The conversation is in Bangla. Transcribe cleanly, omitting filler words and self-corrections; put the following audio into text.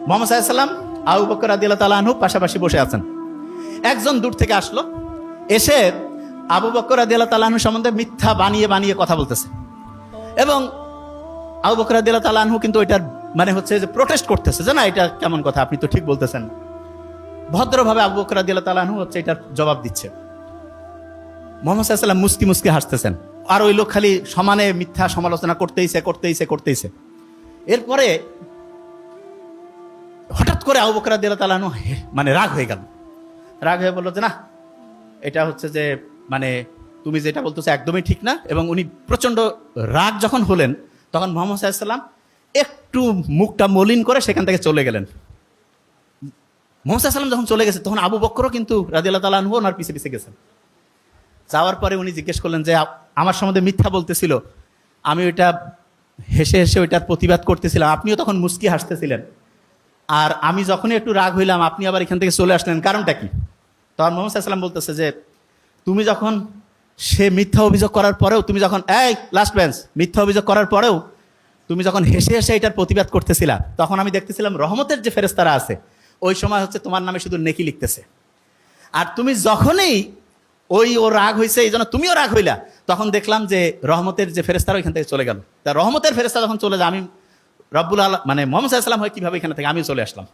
মুহাম্মদ সাল্লাল্লাহু আলাইহি ওয়াসাল্লাম আবু বকর রাদিয়াল্লাহু তাআলা আনহু পাশাপাশি বসে আছেন। একজন দূর থেকে আসলো, এসে আবু বকর রাদিয়াল্লাহু তাআলা আনহু সম্বন্ধে মিথ্যা বানিয়ে বানিয়ে কথা বলতেছে। এবং আবু বকর রাদিয়াল্লাহু তাআলা আনহু কিন্তু এটার মানে হচ্ছে যে প্রোটেস্ট করতেছে যে না, এটা কেমন কথা, আপনি তো ঠিক বলতেছেন। ভদ্রভাবে আবু বকর রাদিয়াল্লাহু তাআলা আনহু হচ্ছে এটার জবাব দিচ্ছে। মুহাম্মদ সাল্লাল্লাহু আলাইহি ওয়াসাল্লাম মুস্কি মুস্কি হাসতেছেন, আর ওই লোক খালি সমানে মিথ্যা সমালোচনা করতেইছে। এরপরে হঠাৎ করে আবু বকর রাদিয়াল্লাহু তাআলা আনহু মানে রাগ হয়ে বলল যে না, এটা হচ্ছে যে মানে তুমি যেটা বলতেছো একদমই ঠিক না। এবং উনি প্রচন্ড রাগ যখন হলেন, তখন মুহাম্মদ সাল্লাল্লাহু আলাইহি ওয়াসাল্লাম একটু মুখটা মলিন করে সেখান থেকে চলে গেলেন। মুহাম্মদ সাল্লাল্লাহু আলাইহি ওয়াসাল্লাম যখন চলে গেছে, তখন আবু বকরও কিন্তু রাদিয়াল্লাহু তাআলা আনহু ওনার পিছে পিছে গেছেন। যাওয়ার পরে উনি জিজ্ঞেস করলেন যে আমার সম্বন্ধে মিথ্যা বলতেছিল, আমি ওইটা হেসে হেসে ওইটার প্রতিবাদ করতেছিলাম, আপনিও তখন মুস্কি হাসতেছিলেন, আর আমি যখনই একটু রাগ হইলাম আপনি আবার এখান থেকে চলে আসলেন, কারণটা কি? তখন মুহাম্মদ সাল্লাল্লাহু আলাইহি ওয়াসাল্লাম বলতেছে যে তুমি যখন সে মিথ্যা অভিযোগ করার পরেও, তুমি যখন লাস্ট বেঞ্চ মিথ্যা অভিযোগ করার পরেও তুমি যখন হেসে হেসে এটার প্রতিবাদ করতেছিলা, তখন আমি দেখতেছিলাম রহমতের যে ফেরেশতারা আছে ওই সময় হচ্ছে তোমার নামে শুধু নেকি লিখতেছে। আর তুমি যখনই ও রাগ হয়েছে এই জন্য তুমিও রাগ হইলা, তখন দেখলাম যে রহমতের যে ফেরেশতারা ওইখান থেকে চলে গেল। তা রহমতের ফেরেশতা যখন চলে যায়, আমি রব্বুল আলামিন মানে মুহাম্মদ সাল্লাল্লাহু আলাইহি ওয়াসাল্লাম হয়ে কিভাবে এখানে থেকে আমিও চলে আসলাম।